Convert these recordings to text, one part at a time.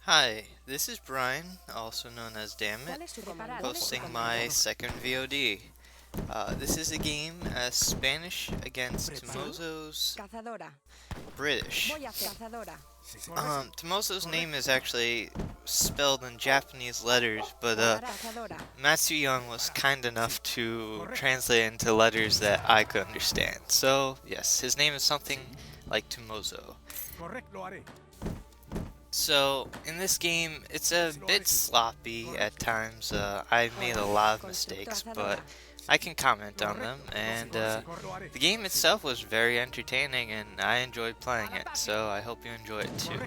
Hi, this is Brian, also known as DAMNIT, posting my second VOD. This is a game as Spanish against Tomozo's British. Tomozo's name is actually spelled in Japanese letters, but Matsu Young was kind enough to translate into letters that I could understand. So, yes, his name is something like Tomozo. So, in this game, it's a bit sloppy at times. I made a lot of mistakes, but I can comment on them, and the game itself was very entertaining, and I enjoyed playing it, so I hope you enjoy it too.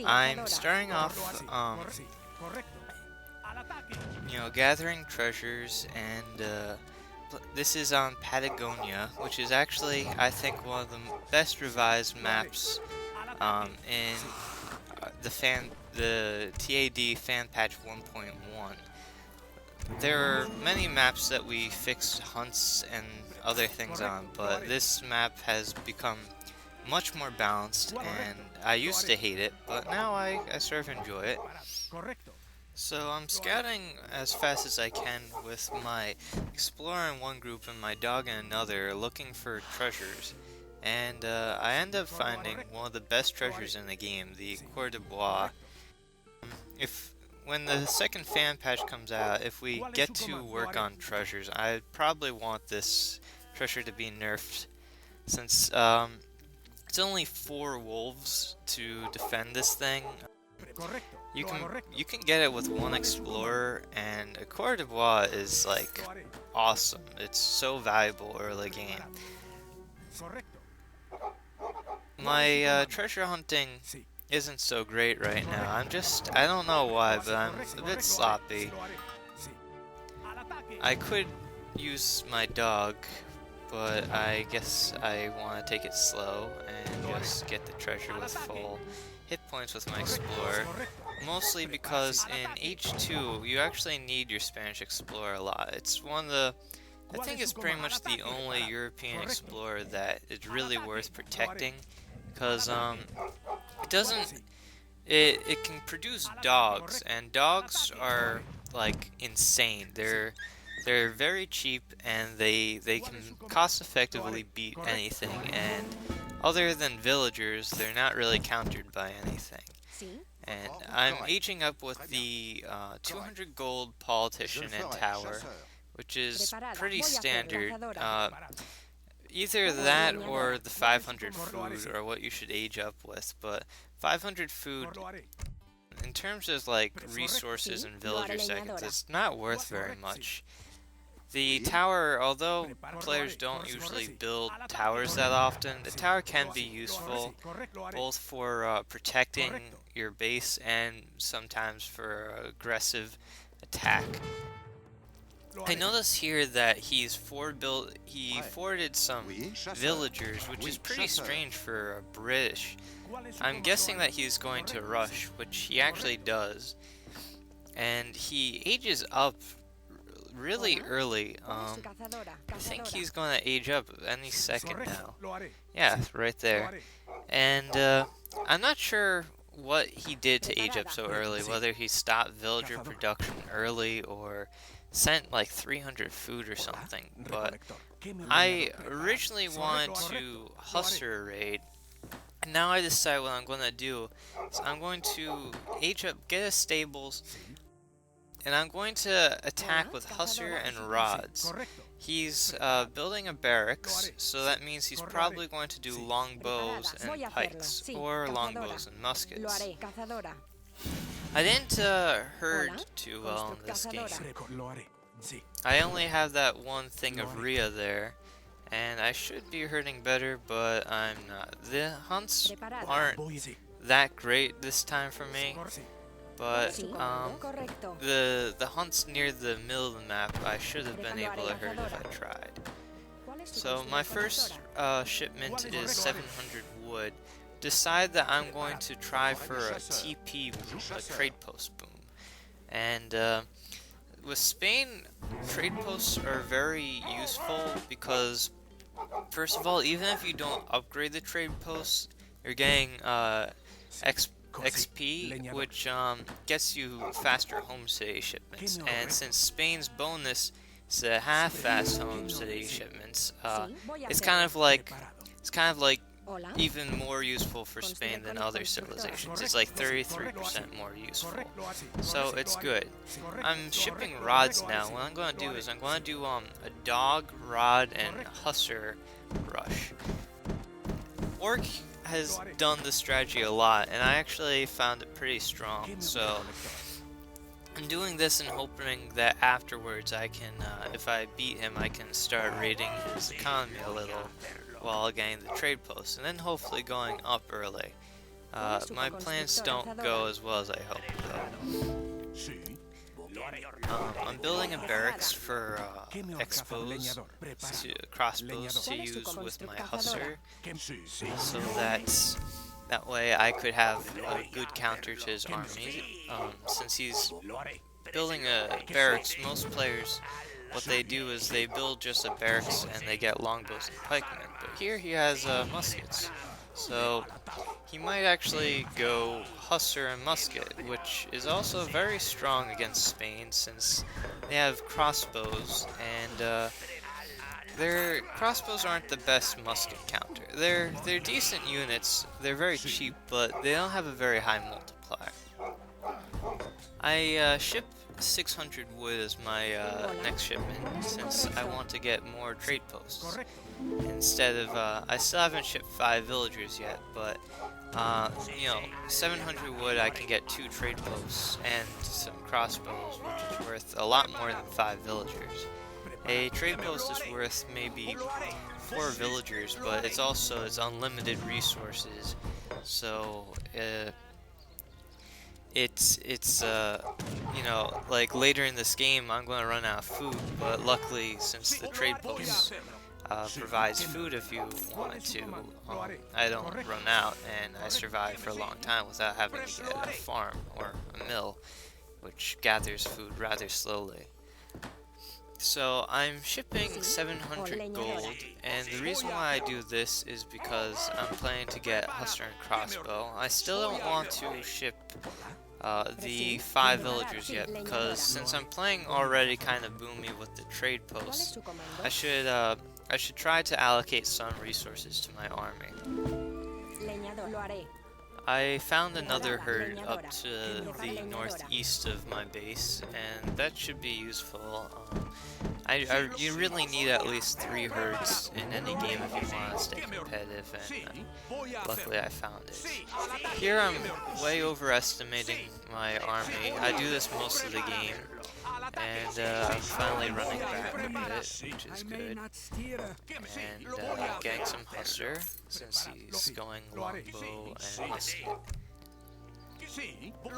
I'm starting off, gathering treasures, and this is on Patagonia, which is actually, I think, one of the best revised maps in the TAD fan patch 1.1. There are many maps that we fixed hunts and other things on, but this map has become much more balanced, and I used to hate it, but now I sort of enjoy it. So I'm scouting as fast as I can with my explorer in one group and my dog in another, looking for treasures. And I end up finding one of the best treasures in the game, the Coeur de Bois. When the second fan patch comes out, if we get to work on treasures, I probably want this treasure to be nerfed, since it's only 4 wolves to defend this thing. You can get it with 1 explorer, and a Coeur de Bois is like awesome. It's so valuable early game. My treasure hunting isn't so great right now. I don't know why, but I'm a bit sloppy. I could use my dog, but I guess I want to take it slow and just get the treasure with full hit points with my explorer. Mostly because in H2, you actually need your Spanish explorer a lot. It's one of the... I think it's pretty much the only European explorer that is really worth protecting, because it can produce dogs, and dogs are like insane. They're very cheap, and they can cost effectively beat anything, and other than villagers, they're not really countered by anything. And I'm aging up with the 200 gold politician and tower, which is pretty standard. Either that or the 500 food are what you should age up with, but 500 food, in terms of like resources and villager seconds, it's not worth very much. The tower, although players don't usually build towers that often, the tower can be useful, both for protecting your base and sometimes for aggressive attack. I notice here that he forwarded some villagers, which is pretty strange for a British. I'm guessing that he's going to rush, which he actually does. And he ages up really early. I think he's going to age up any second now. Yeah, right there. And I'm not sure what he did to age up so early, whether he stopped villager production early or sent like 300 food or something, but I originally wanted to Hussar raid, and now I decide what I'm going to do. So I'm going to age up, get a stables, and I'm going to attack with Hussar and rods. He's building a barracks, so that means he's probably going to do longbows and pikes, or longbows and muskets. I didn't herd too well in this game. I only have that one thing of Rhea there, and I should be herding better, but I'm not. The hunts aren't that great this time for me, but the hunts near the middle of the map, I should have been able to herd if I tried. So my first shipment is 700 wood. Decide that I'm going to try for a TP boom, a trade post boom. And with Spain, trade posts are very useful because, first of all, even if you don't upgrade the trade posts, you're getting XP, which gets you faster home city shipments. And since Spain's bonus is a half-fast home city shipments, it's kind of like even more useful for Spain than other civilizations. It's like 33% more useful. So it's good. I'm shipping rods now. What I'm going to do is I'm going to do a dog, rod, and hussar rush. Orc has done this strategy a lot, and I actually found it pretty strong. So I'm doing this and hoping that afterwards I can, if I beat him, I can start raiding his economy a little while getting the trade post, and then hopefully going up early. My plans don't go as well as I hope, though. I'm building a barracks for crossbows to use with my hussar, so that way I could have a good counter to his army. Since he's building a barracks, most players, what they do is they build just a barracks and they get longbows and pikemen. But here he has muskets, so he might actually go hussar and musket, which is also very strong against Spain since they have crossbows, and their crossbows aren't the best musket counter. They're decent units, they're very cheap, but they don't have a very high multiplier. I ship 600 wood as my next shipment, since I want to get more trade posts. Instead of, I still haven't shipped 5 villagers yet, but, 700 wood I can get 2 trade posts and some crossbows, which is worth a lot more than 5 villagers. A trade post is worth maybe 4 villagers, but it's unlimited resources, so, like later in this game I'm going to run out of food, but luckily since the trade post provides food if you want it to, I don't run out and I survive for a long time without having to get a farm or a mill, which gathers food rather slowly. So I'm shipping 700 gold, and the reason why I do this is because I'm planning to get hussar and crossbow. I still don't want to ship the 5 villagers yet, because since I'm playing already kind of boomy with the trade posts, I should try to allocate some resources to my army. I found another herd up to the northeast of my base, and that should be useful. You really need at least 3 herds in any game if you want to stay competitive, and luckily I found it. Here I'm way overestimating my army. I do this most of the game, and I'm finally running back a bit, which is good. And getting some hussar, since he's going longbow and musket.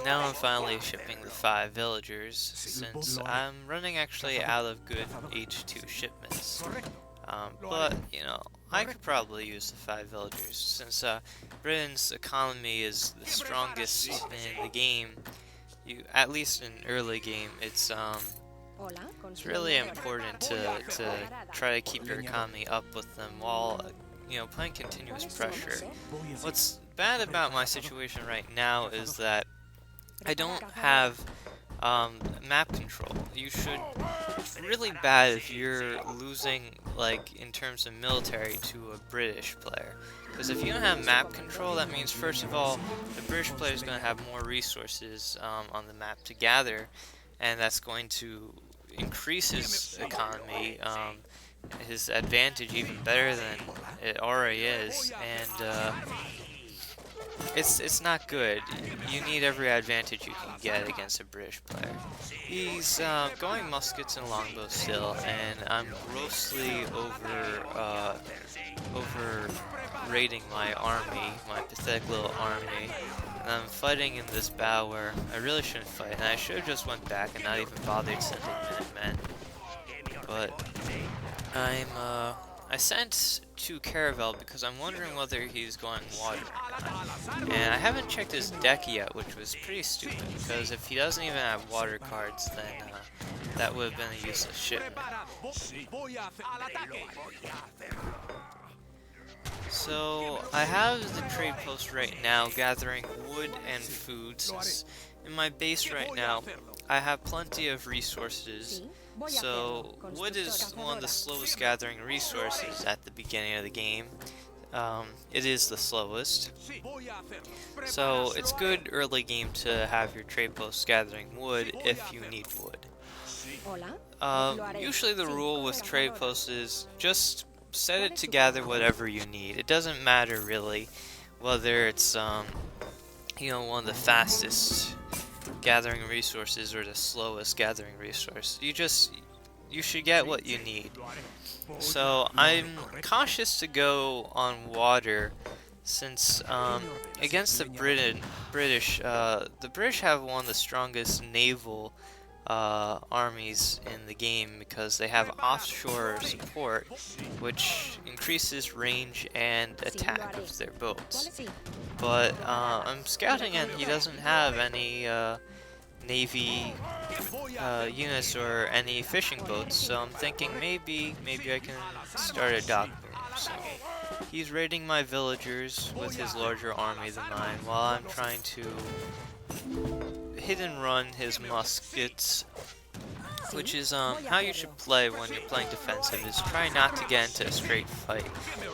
Now I'm finally shipping the 5 villagers, since I'm running actually out of good H2 shipments. But, I could probably use the 5 villagers, since Britain's economy is the strongest in the game. At least in early game, it's really important to try to keep your economy up with them while playing continuous pressure. What's bad about my situation right now is that I don't have map control. It's really bad if you're losing, like, in terms of military to a British player. Because if you don't have map control, that means, first of all, the British player is going to have more resources on the map to gather, and that's going to increase his economy, his advantage even better than it already is, and it's not good. You need every advantage you can get against a British player. He's going muskets and longbows still, and I'm grossly over raiding my army, my pathetic little army. And I'm fighting in this battle where I really shouldn't fight, and I should have just went back and not even bothered sending Minutemen. But I sent to Caravel because I'm wondering whether he's going water or not. And I haven't checked his deck yet, which was pretty stupid, because if he doesn't even have water cards, then that would have been a useless shipment. So I have the trade post right now gathering wood and food, since in my base right now I have plenty of resources. So wood is one of the slowest gathering resources at the beginning of the game. It is the slowest. So it's good early game to have your trade post gathering wood if you need wood. Usually the rule with trade posts is just set it to gather whatever you need. It doesn't matter really whether it's one of the fastest gathering resources or the slowest gathering resource. You should get what you need. So I'm cautious to go on water, since against the British, the British have one of the strongest naval armies in the game, because they have offshore support, which increases range and attack of their boats. But I'm scouting and he doesn't have any Navy units or any fishing boats, so I'm thinking maybe I can start a dock boom. So he's raiding my villagers with his larger army than mine, while I'm trying to hit and run his muskets, which is how you should play when you're playing defensive, is try not to get into a straight fight.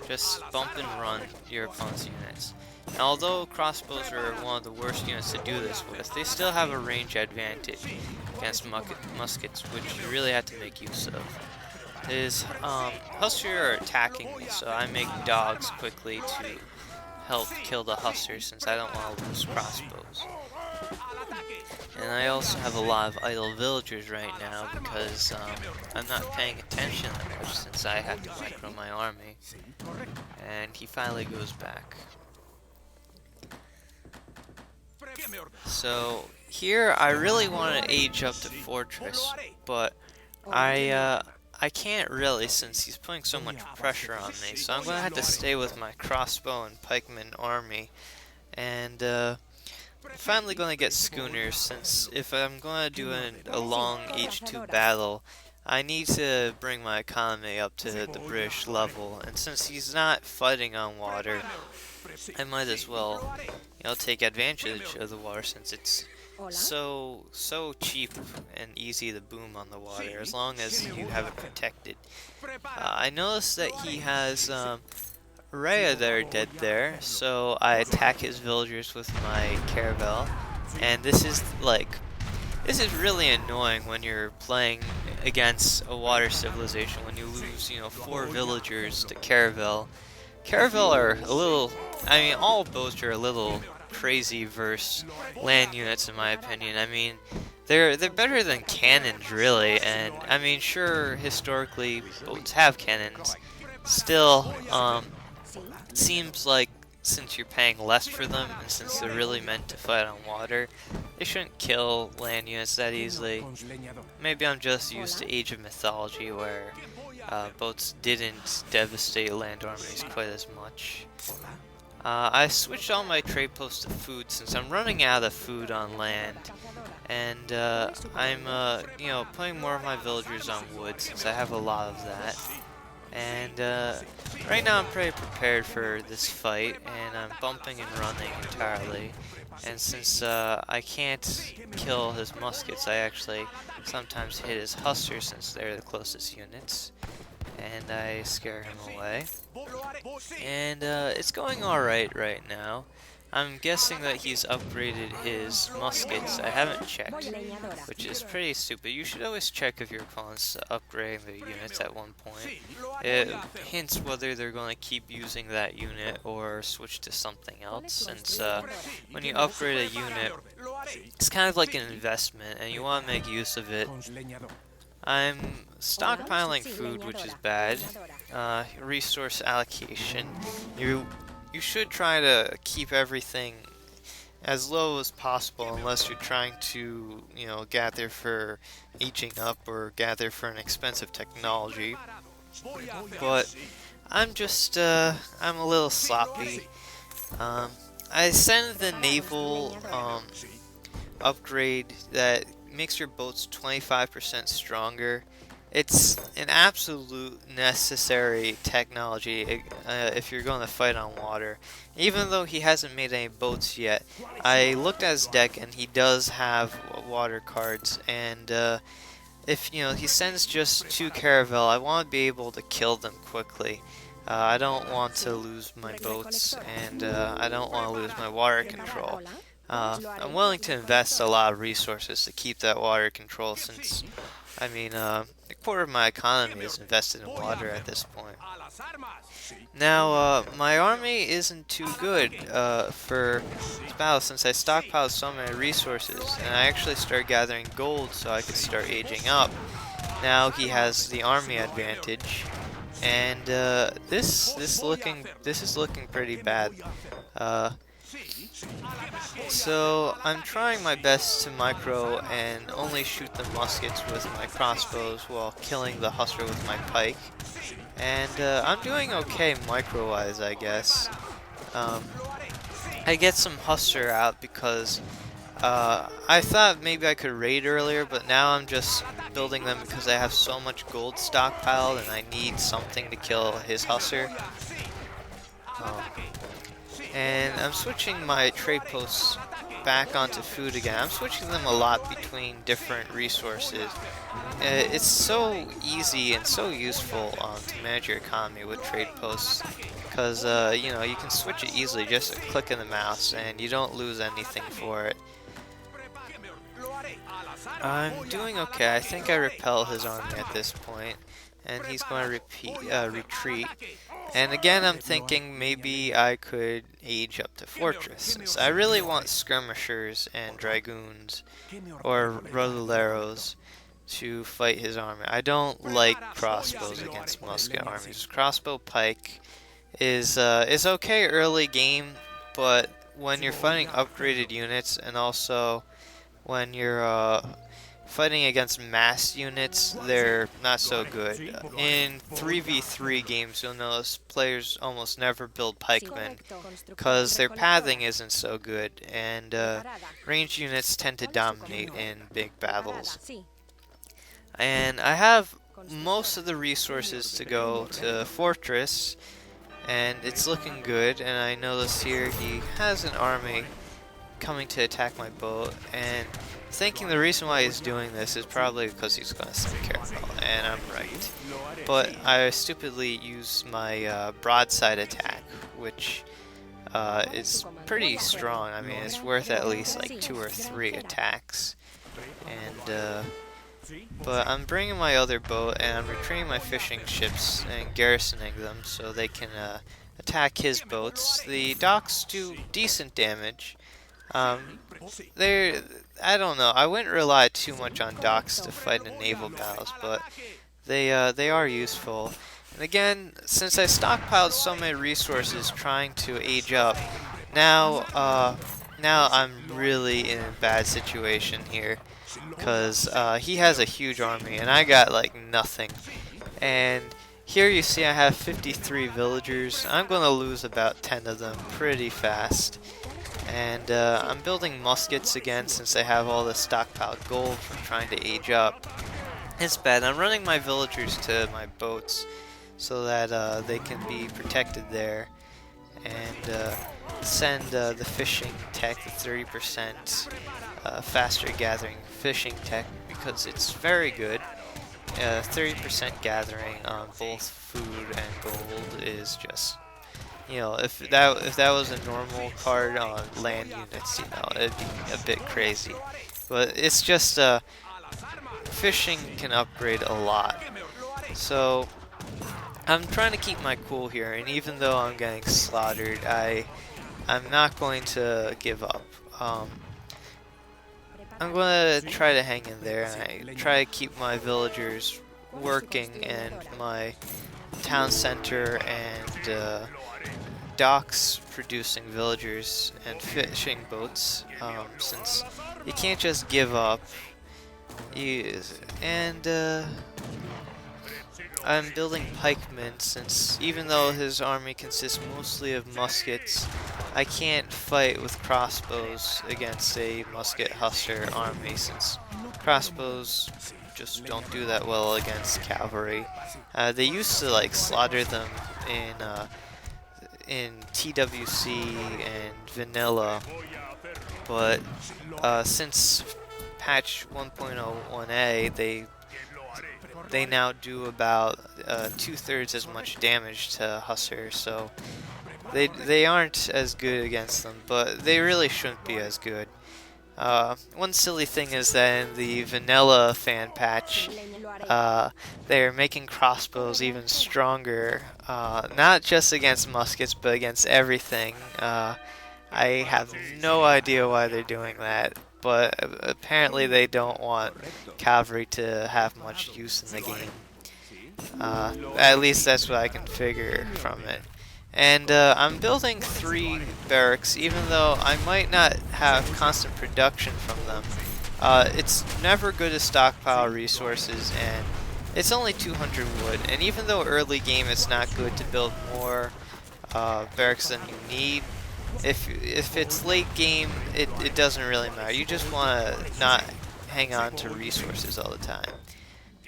Just bump and run your opponent's units. And although crossbows are one of the worst units to do this with, they still have a range advantage against muskets, which you really have to make use of. His hussars are attacking me, so I make dogs quickly to help kill the hussars, since I don't want to lose crossbows. And I also have a lot of idle villagers right now, because I'm not paying attention that much, since I have to micro my army. And he finally goes back. So here I really want to age up to Fortress, but I can't really, since he's putting so much pressure on me. So I'm going to have to stay with my crossbow and pikeman army. And I'm finally going to get schooners, since if I'm going to do a long H2 battle, I need to bring my economy up to the British level. And since he's not fighting on water, I might as well, take advantage of the water, since it's so cheap and easy to boom on the water, as long as you have it protected. I noticed that he has Rhea there dead there, so I attack his villagers with my caravel, and this is really annoying when you're playing against a water civilization, when you lose 4 villagers to caravel. Caravel are a little, all boats are a little crazy versus land units in my opinion. They're better than cannons really, and sure, historically boats have cannons. Still, it seems like since you're paying less for them, and since they're really meant to fight on water, they shouldn't kill land units that easily. Maybe I'm just used to Age of Mythology, where boats didn't devastate land armies quite as much. I switched all my trade posts to food, since I'm running out of food on land, and I'm putting more of my villagers on wood, since I have a lot of that. And right now I'm pretty prepared for this fight, and I'm bumping and running entirely. And since I can't kill his muskets, I actually sometimes hit his hussars, since they're the closest units, and I scare him away. And it's going alright right now. I'm guessing that he's upgraded his muskets. I haven't checked, which is pretty stupid. You should always check if your opponent's upgrading their units at one point. It hints whether they're going to keep using that unit or switch to something else, since when you upgrade a unit, it's kind of like an investment, and you want to make use of it. I'm stockpiling food, which is bad. Resource allocation. You should try to keep everything as low as possible, unless you're trying to, gather for aging up or gather for an expensive technology. But I'm a little sloppy. I sent the naval upgrade that makes your boats 25% stronger, It's an absolute necessary technology if you're going to fight on water. Even though he hasn't made any boats yet, I looked at his deck and he does have water cards. And if he sends just 2 Caravel, I want to be able to kill them quickly. I don't want to lose my boats, and I don't want to lose my water control. I'm willing to invest a lot of resources to keep that water control, since I mean, a quarter of my economy is invested in water at this point. Now, my army isn't too good for this battle, since I stockpiled so many resources, and I actually started gathering gold so I could start aging up. Now he has the army advantage, and this is looking pretty bad. So I'm trying my best to micro and only shoot the muskets with my crossbows while killing the hussar with my pike. And I'm doing okay micro-wise, I guess. I get some hussar out because I thought maybe I could raid earlier, but now I'm just building them because I have so much gold stockpiled and I need something to kill his hussar. And I'm switching my trade posts back onto food again. I'm switching them a lot between different resources. It's so easy and so useful to manage your economy with trade posts, because you can switch it easily, just a click of the mouse, and you don't lose anything for it. I'm doing okay. I think I repel his army at this point, and he's going to retreat. And again, I'm thinking maybe I could age up to Fortress, since I really want skirmishers and dragoons or rodoleros to fight his army. I don't like crossbows against musket armies. Crossbow pike is okay early game, but when you're fighting upgraded units, and also when you're fighting against mass units, they're not so good. In 3v3 games, you'll notice players almost never build pikemen because their pathing isn't so good, and ranged units tend to dominate in big battles. And I have most of the resources to go to Fortress, and it's looking good. And I notice here he has an army coming to attack my boat, and thinking the reason why he's doing this is probably because he's going to send Caravel, and I'm right. But I stupidly used my broadside attack, which is pretty strong. I mean, it's worth at least like 2 or 3 attacks. And but I'm bringing my other boat, and I'm retreating my fishing ships and garrisoning them so they can attack his boats. The docks do decent damage. I don't know. I wouldn't rely too much on docks to fight in naval battles, but they are useful. And again, since I stockpiled so many resources trying to age up, now I'm really in a bad situation here, because he has a huge army and I got like nothing. And here you see I have 53 villagers. I'm going to lose about 10 of them pretty fast. And I'm building muskets again since I have all this stockpiled gold from trying to age up. It's bad. I'm running my villagers to my boats so that they can be protected there. And send the fishing tech, the 30% faster gathering fishing tech, because it's very good. 30% gathering on both food and gold is just, if that was a normal card on land units, it'd be a bit crazy. But it's just fishing can upgrade a lot. So I'm trying to keep my cool here, and even though I'm getting slaughtered, I'm not going to give up. I'm going to try to hang in there, and I try to keep my villagers working, and my town center and docks producing villagers and fishing boats, since you can't just give up. I'm building pikemen, since even though his army consists mostly of muskets, I can't fight with crossbows against a musket hussar army, since crossbows just don't do that well against cavalry. They used to like slaughter them in TWC and vanilla, but since patch 1.01a, they now do about 2/3 as much damage to Hussar, so they aren't as good against them, but they really shouldn't be as good. One silly thing is that in the vanilla fan patch, they're making crossbows even stronger, not just against muskets, but against everything. I have no idea why they're doing that, but apparently they don't want cavalry to have much use in the game. At least that's what I can figure from it. And I'm building 3 barracks, even though I might not have constant production from them. It's never good to stockpile resources, and it's only 200 wood. And even though early game it's not good to build more barracks than you need, if it's late game, it doesn't really matter. You just want to not hang on to resources all the time.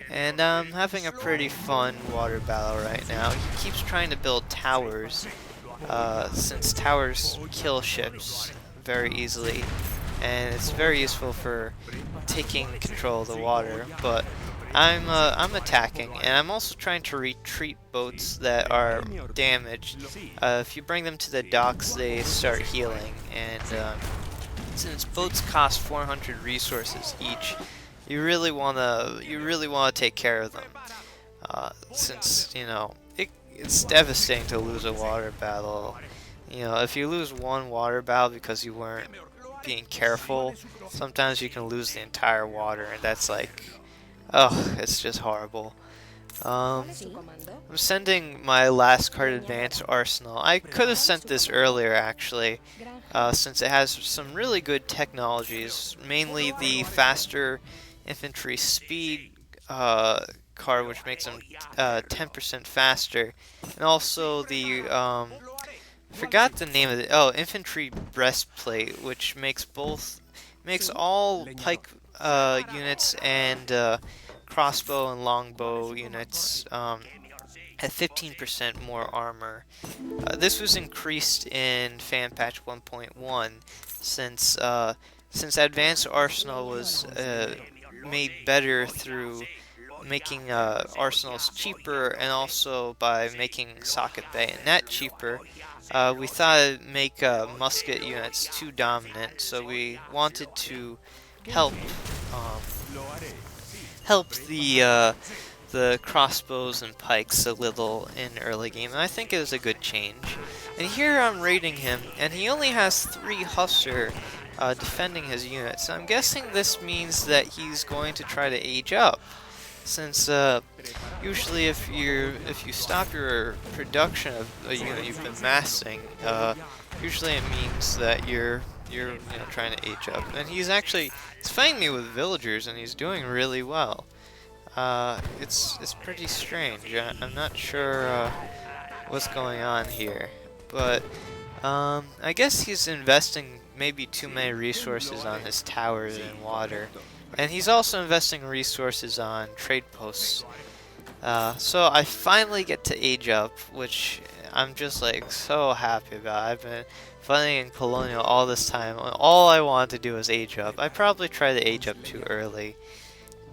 And I'm having a pretty fun water battle right now. He keeps trying to build towers, since towers kill ships very easily, and it's very useful for taking control of the water. But I'm attacking, and I'm also trying to retreat boats that are damaged. If you bring them to the docks, they start healing, and since boats cost 400 resources each, you really wanna take care of them, since it's devastating to lose a water battle. If you lose one water battle because you weren't being careful, sometimes you can lose the entire water, and that's like, oh, it's just horrible. I'm sending my last card advanced arsenal. I could have sent this earlier actually, since it has some really good technologies, mainly the faster infantry speed card, which makes them 10% faster, and also the forgot the name of it. Oh, infantry breastplate, which makes all pike units and crossbow and longbow units have 15% more armor. This was increased in fan patch 1.1 since Advanced Arsenal was made better through making arsenals cheaper, and also by making socket bay and net cheaper. We thought it'd make musket units too dominant, so we wanted to help the crossbows and pikes a little in early game, and I think it was a good change. And here I'm raiding him, and he only has 3 Hussar defending his units. So I'm guessing this means that he's going to try to age up, since usually if you stop your production of a unit you've been massing, usually it means that you're trying to age up. And he's fighting me with villagers, and he's doing really well. It's pretty strange. I'm not sure what's going on here, but I guess he's investing maybe too many resources on his towers and water, and he's also investing resources on trade posts. So I finally get to age up, which I'm just like so happy about. I've been fighting in Colonial all this time. All I wanted to do was age up. I probably tried to age up too early,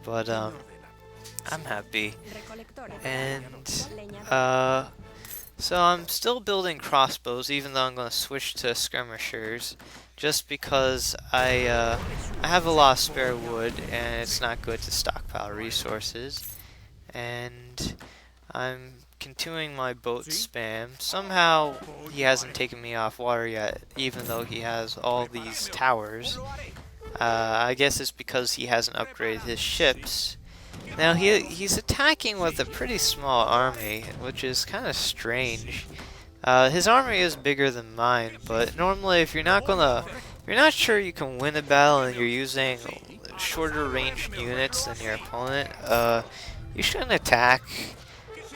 but I'm happy. And so I'm still building crossbows, even though I'm going to switch to skirmishers, just because I have a lot of spare wood, and it's not good to stockpile resources. And I'm continuing my boat spam. Somehow he hasn't taken me off water yet, even though he has all these towers. I guess it's because he hasn't upgraded his ships. Now he's attacking with a pretty small army, which is kind of strange. His army is bigger than mine, but normally if you're not sure you can win a battle and you're using shorter range units than your opponent, you shouldn't attack.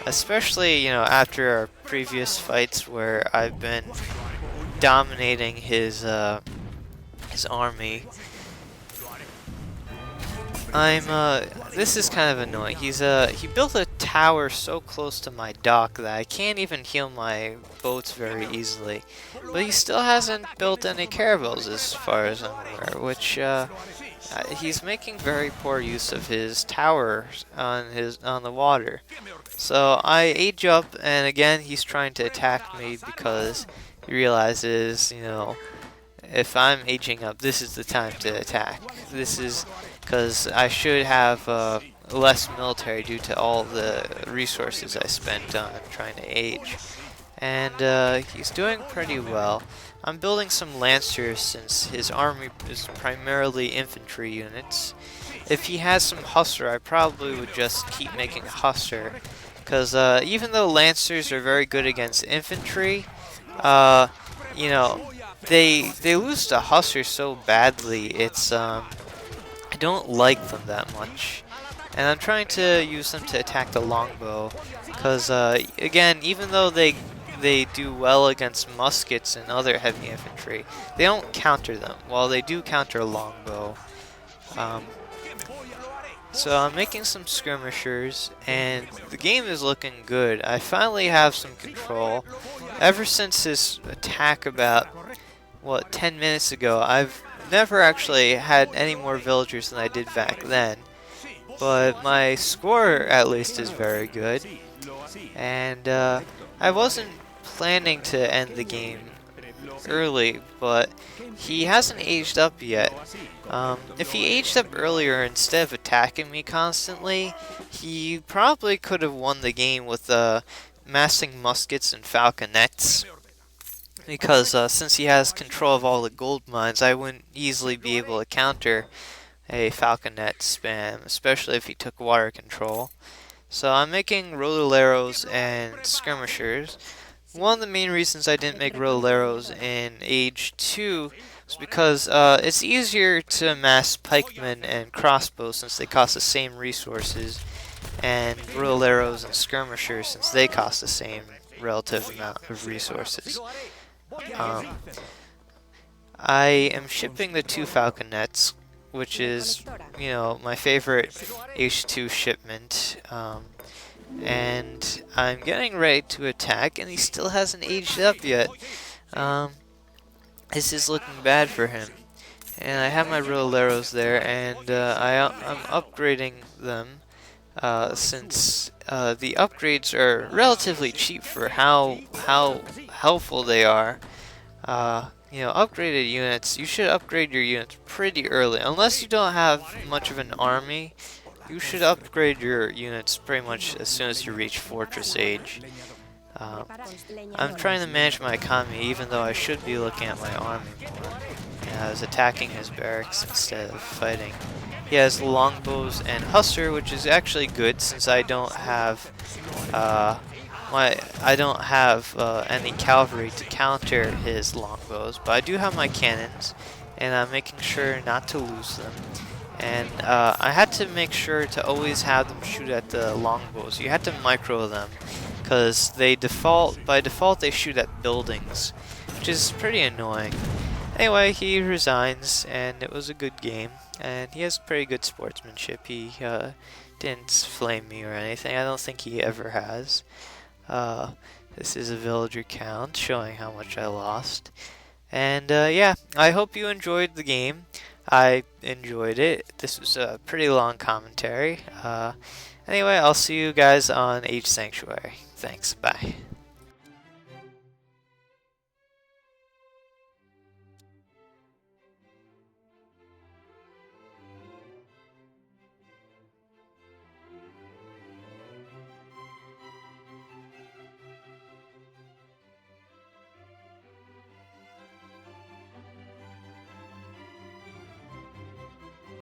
especially, after our previous fights where I've been dominating his army. This is kind of annoying. He built a tower so close to my dock that I can't even heal my boats very easily. But he still hasn't built any caravels as far as I'm aware, which, he's making very poor use of his tower on the water. So I age up, and again he's trying to attack me because he realizes, if I'm aging up, this is the time to attack. This is because I should have less military due to all the resources I spent on trying to age. And he's doing pretty well. I'm building some lancers since his army is primarily infantry units. If he has some hussar, I probably would just keep making a hussar, because even though lancers are very good against infantry, you know, they lose to hussar so badly. I don't like them that much, and I'm trying to use them to attack the longbow, because again, even though they do well against muskets and other heavy infantry, they don't counter them, while they do counter longbow. So I'm making some skirmishers, and the game is looking good. I finally have some control. Ever since this attack about, 10 minutes ago, I've never actually had any more villagers than I did back then. But my score, at least, is very good. And I wasn't planning to end the game early, but he hasn't aged up yet. If he aged up earlier instead of attacking me constantly, he probably could have won the game with massing muskets and falconets. Because since he has control of all the gold mines, I wouldn't easily be able to counter a falconet spam, especially if he took water control. So I'm making rodoleros and skirmishers. One of the main reasons I didn't make rodoleros in Age 2 was because it's easier to amass pikemen and crossbows since they cost the same resources, and rodoleros and skirmishers since they cost the same relative amount of resources. I am shipping the 2 falconets, which is, my favorite H2 shipment. And I'm getting ready to attack, and he still hasn't aged up yet. This is looking bad for him. And I have my rodoleros there, and I'm upgrading them, since the upgrades are relatively cheap for how helpful they are. Upgraded units, you should upgrade your units pretty early. Unless you don't have much of an army, you should upgrade your units pretty much as soon as you reach Fortress Age. I'm trying to manage my economy, even though I should be looking at my army more. And I was attacking his barracks instead of fighting. He has longbows and hussar, which is actually good since I don't have any cavalry to counter his longbows, but I do have my cannons, and I'm making sure not to lose them. And I had to make sure to always have them shoot at the longbows. You had to micro them, because by default they shoot at buildings, which is pretty annoying. Anyway, he resigns, and it was a good game, and he has pretty good sportsmanship. He didn't flame me or anything. I don't think he ever has. This is a villager count showing how much I lost. And yeah, I hope you enjoyed the game. I enjoyed it. This was a pretty long commentary. Anyway, I'll see you guys on Age Sanctuary. Thanks, bye.